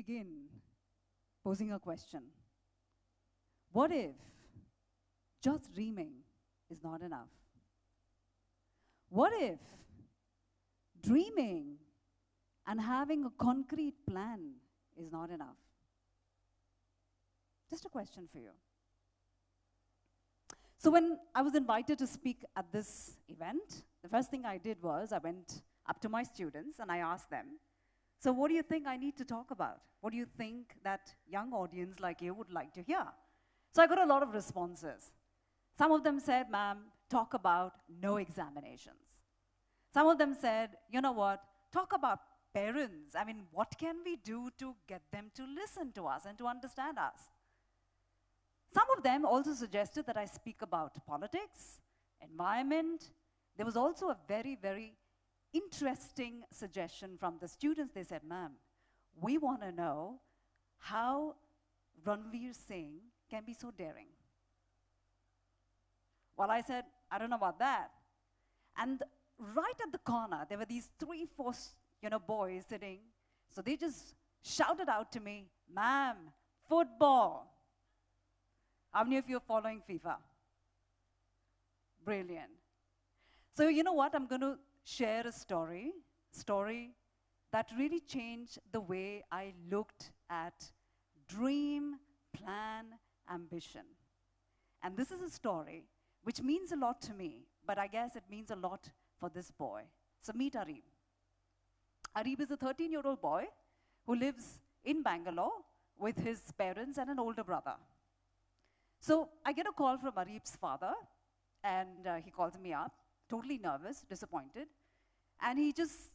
begin posing a question. What if just dreaming is not enough? What if dreaming and having a concrete plan is not enough? Just a question for you. So when I was invited to speak at this event, the first thing I did was I went up to my students and I asked them, so what do you think I need to talk about? What do you think that young audience like you would like to hear? So I got a lot of responses. Some of them said, ma'am, talk about no examinations. Some of them said, you know what, talk about parents. I mean, what can we do to get them to listen to us and to understand us? Some of them also suggested that I speak about politics, environment. There was also a very, very interesting suggestion from the students. They said, ma'am, we want to know how Ranveer Singh can be so daring. Well, I said, I don't know about that. And right at the corner, there were these 3, 4, boys sitting. So they just shouted out to me, ma'am, football. How many of you are following FIFA? Brilliant. So you know what? I'm going to share a story that really changed the way I looked at dream, plan, ambition. And this is a story which means a lot to me, but I guess it means a lot for this boy. So meet Arif. Arif is a 13-year-old boy who lives in Bangalore with his parents and an older brother. So I get a call from Arif's father, and he calls me up, totally nervous, disappointed. And he just,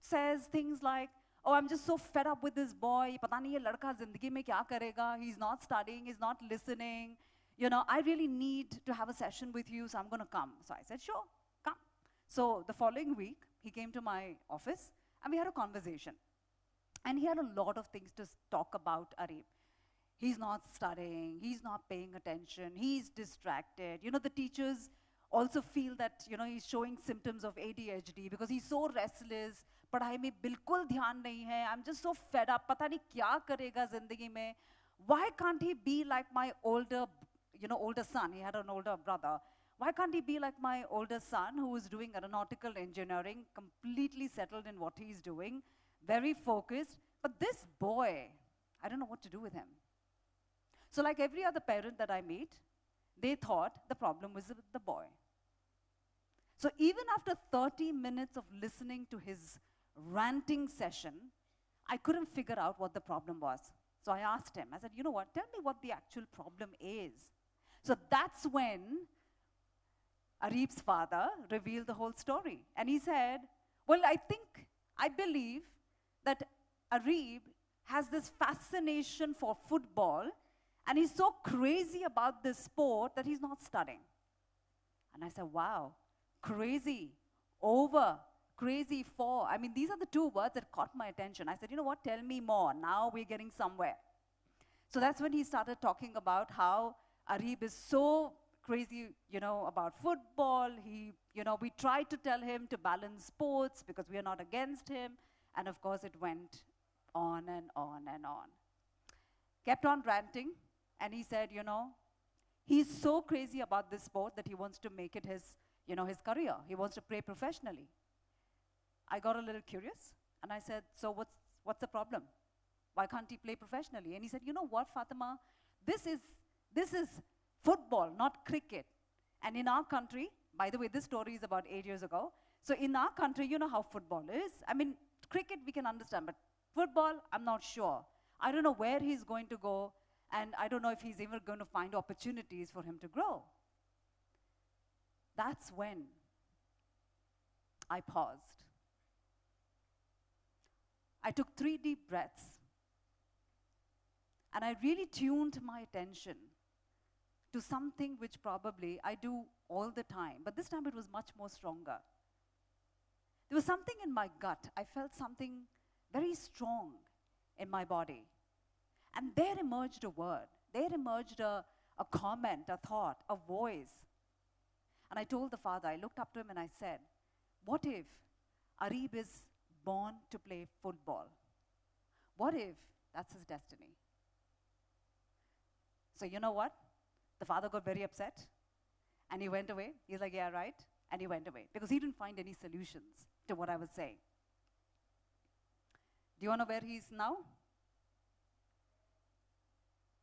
says things like, oh, I'm just so fed up with this boy. Pata nahi ye ladka zindagi mein kya karega? He's not studying, he's not listening. I really need to have a session with you, so I'm going to come. So I said, sure, come. So the following week, he came to my office, and we had a conversation. And he had a lot of things to talk about Arif. He's not studying, he's not paying attention, he's distracted. The teachers also feel that, he's showing symptoms of ADHD because he's so restless. Padhai mein bilkul dhyan nahi hai. I'm just so fed up. Pata nahi kya karega zindagi mein. Why can't he be like my older son? He had an older brother. Why can't he be like my older son who is doing aeronautical engineering, completely settled in what he's doing, very focused? But this boy, I don't know what to do with him. So like every other parent that I meet, they thought the problem was with the boy. So even after 30 minutes of listening to his ranting session, I couldn't figure out what the problem was. So I asked him, I said, you know what, tell me what the actual problem is. So that's when Arif's father revealed the whole story. And he said, well, I believe that Arif has this fascination for football, and he's so crazy about this sport that he's not studying. And I said, wow, crazy, over, crazy for. I mean, these are the 2 words that caught my attention. I said, you know what, tell me more. Now we're getting somewhere. So that's when he started talking about how Arif is so crazy, about football. We tried to tell him to balance sports because we are not against him. And of course, it went on and on and on. Kept on ranting. And he said, he's so crazy about this sport that he wants to make it his career. He wants to play professionally. I got a little curious, and I said, so what's the problem? Why can't he play professionally? And he said, you know what, Fatima, this is football, not cricket. And in our country, by the way, this story is about 8 years ago. So in our country, you know how football is. I mean, cricket we can understand, but football, I'm not sure. I don't know where he's going to go. And I don't know if he's ever going to find opportunities for him to grow. That's when I paused. I took 3 deep breaths. And I really tuned my attention to something which probably I do all the time. But this time it was much more stronger. There was something in my gut. I felt something very strong in my body. And there emerged a word. There emerged a comment, a thought, a voice. And I told the father, I looked up to him and I said, what if Arif is born to play football? What if that's his destiny? So you know what? The father got very upset and he went away. He's like, yeah, right. And he went away because he didn't find any solutions to what I was saying. Do you want to know where he is now?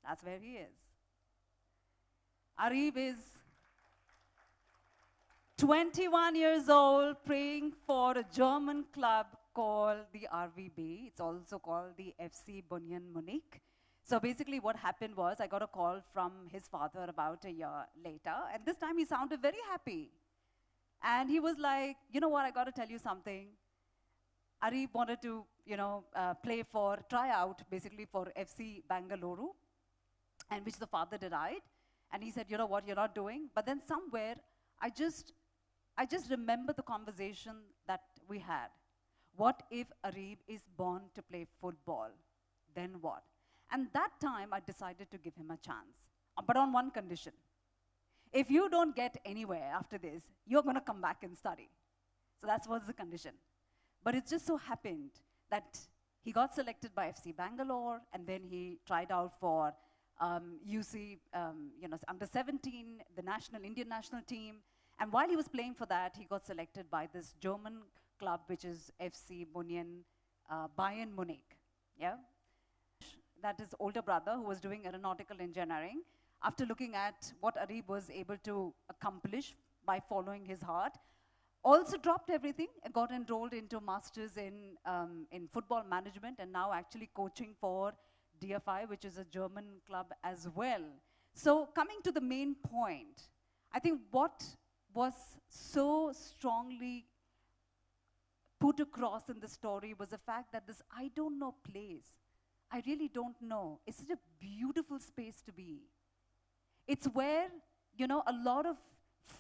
That's where he is. Arif is 21 years old, praying for a German club called the RVB. It's also called the FC Bayern Munich. So basically what happened was I got a call from his father about a year later, and this time he sounded very happy. And he was like, you know what, I got to tell you something. Arif wanted to, try out basically for FC Bangalore, and which the father denied. And he said, you know what, you're not doing. But then somewhere, I just remember the conversation that we had. What if Arif is born to play football? Then what? And that time, I decided to give him a chance, but on one condition. If you don't get anywhere after this, you're going to come back and study. So that was the condition. But it just so happened that he got selected by FC Bangalore, and then he tried out for UC, under 17, the Indian national team. And while he was playing for that, he got selected by this German club, which is FC Bayern Munich. Yeah? That his older brother, who was doing aeronautical engineering, after looking at what Arif was able to accomplish by following his heart, also dropped everything and got enrolled into masters in football management, and now actually coaching for DFI, which is a German club as well. So coming to the main point, I think what was so strongly put across in the story was the fact that this I don't know place, I really don't know, it's such a beautiful space to be. It's where, a lot of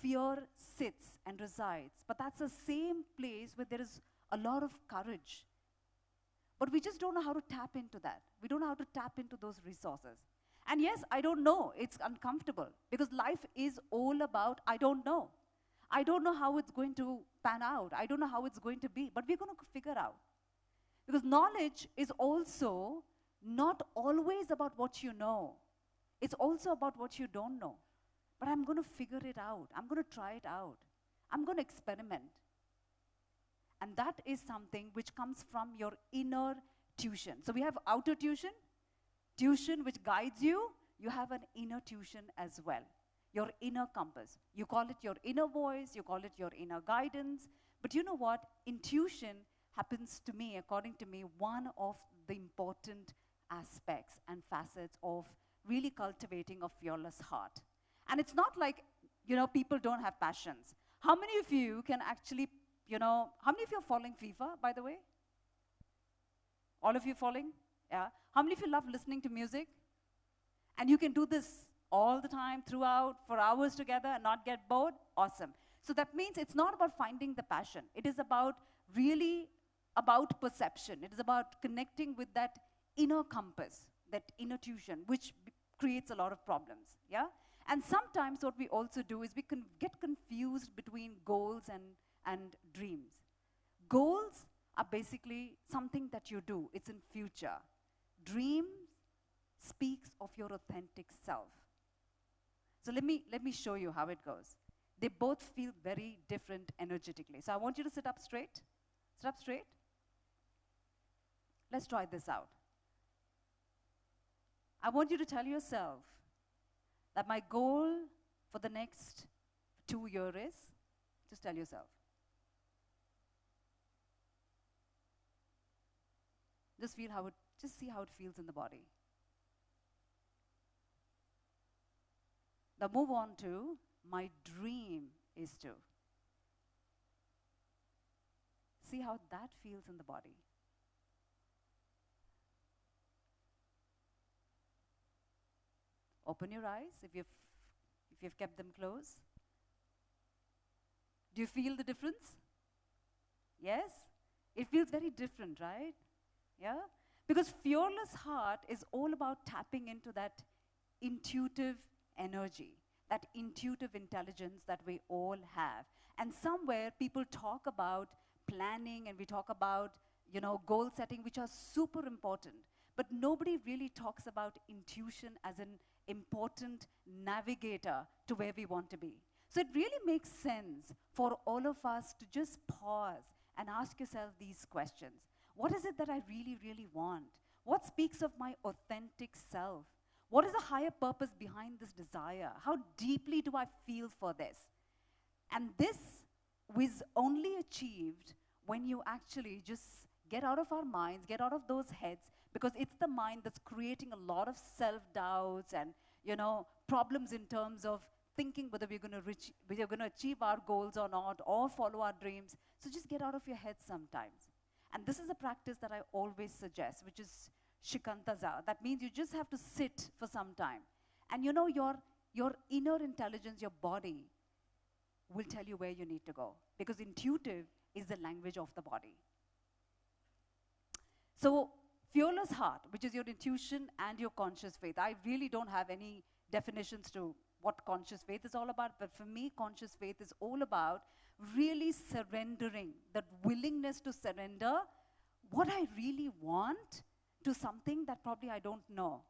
fear sits and resides, but that's the same place where there is a lot of courage. But we just don't know how to tap into that. We don't know how to tap into those resources. And yes, I don't know, it's uncomfortable, because life is all about I don't know. I don't know how it's going to pan out. I don't know how it's going to be, but we're going to figure out. Because knowledge is also not always about what you know. It's also about what you don't know. But I'm going to figure it out. I'm going to try it out. I'm going to experiment. And that is something which comes from your inner tuition. So we have outer tuition which guides you. You have an inner tuition as well. Your inner compass. You call it your inner voice, you call it your inner guidance. But you know what? Intuition happens to me, according to me, one of the important aspects and facets of really cultivating a fearless heart. And it's not like, people don't have passions. How many of you can actually, how many of you are following FIFA, by the way? All of you following? Yeah. How many of you love listening to music? And you can do this all the time, throughout, for hours together and not get bored? Awesome. So that means it's not about finding the passion. It is about really about perception. It is about connecting with that inner compass, that inner tuition, which creates a lot of problems, yeah? And sometimes what we also do is we can get confused between goals and dreams. Goals are basically something that you do. It's in future. Dream speaks of your authentic self. So let me show you how it goes. They both feel very different energetically. So I want you to sit up straight. Sit up straight. Let's try this out. I want you to tell yourself that my goal for the next 2 years is, just tell yourself. Just see how it feels in the body. Now move on to, my dream is to. See how that feels in the body. Open your eyes if you've kept them closed. Do you feel the difference? Yes? It feels very different, right? Yeah? Because fearless heart is all about tapping into that intuitive energy, that intuitive intelligence that we all have. And somewhere people talk about planning and we talk about, goal setting, which are super important. But nobody really talks about intuition as an important navigator to where we want to be. So it really makes sense for all of us to just pause and ask yourself these questions. What is it that I really, really want? What speaks of my authentic self? What is the higher purpose behind this desire? How deeply do I feel for this? And this was only achieved when you actually just get out of our minds, get out of those heads, because it's the mind that's creating a lot of self-doubts and, problems in terms of thinking whether we're going to achieve our goals or not, or follow our dreams. So just get out of your head sometimes. And this is a practice that I always suggest, which is shikantaza. That means you just have to sit for some time. And your inner intelligence, your body, will tell you where you need to go. Because intuitive is the language of the body. So, fearless heart, which is your intuition and your conscious faith. I really don't have any definitions to what conscious faith is all about, but for me, conscious faith is all about really surrendering, that willingness to surrender what I really want to something that probably I don't know.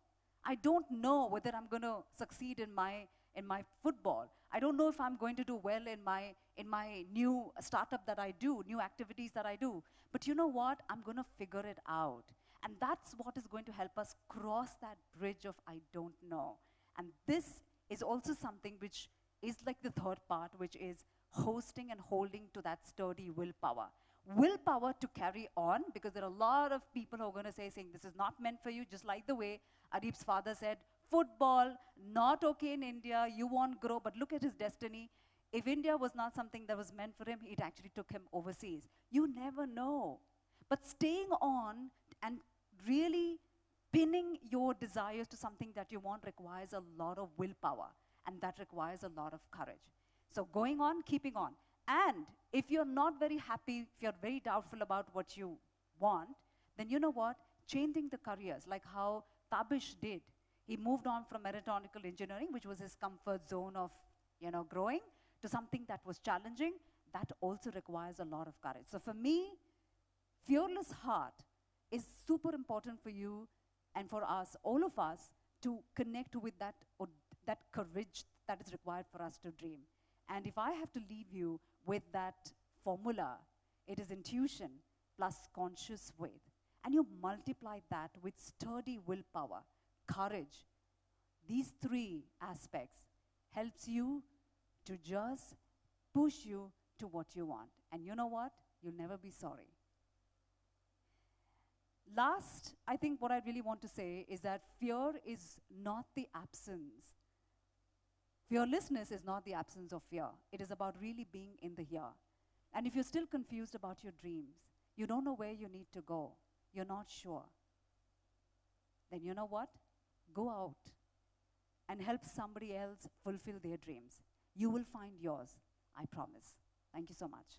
I don't know whether I'm going to succeed in my football. I don't know if I'm going to do well in my new startup that I do, new activities that I do. But you know what? I'm going to figure it out. And that's what is going to help us cross that bridge of I don't know. And this is also something which is like the third part, which is hosting and holding to that sturdy willpower. Willpower to carry on, because there are a lot of people who are going to saying, this is not meant for you, just like the way Arif's father said, football, not okay in India, you won't grow, but look at his destiny. If India was not something that was meant for him, it actually took him overseas. You never know. But staying on and really pinning your desires to something that you want requires a lot of willpower, and that requires a lot of courage. So going on, keeping on. And if you're not very happy, if you're very doubtful about what you want, then you know what? Changing the careers, like how Tabish did. He moved on from aeronautical engineering, which was his comfort zone of, growing, to something that was challenging. That also requires a lot of courage. So for me, fearless heart is super important for you and for us, all of us, to connect with that courage that is required for us to dream. And if I have to leave you with that formula, it is intuition plus conscious faith. And you multiply that with sturdy willpower, courage. These three aspects helps you to just push you to what you want. And you know what? You'll never be sorry. Last, I think what I really want to say is that fear is not the absence. Fearlessness is not the absence of fear. It is about really being in the here. And if you're still confused about your dreams, you don't know where you need to go, you're not sure, then you know what? Go out and help somebody else fulfill their dreams. You will find yours, I promise. Thank you so much.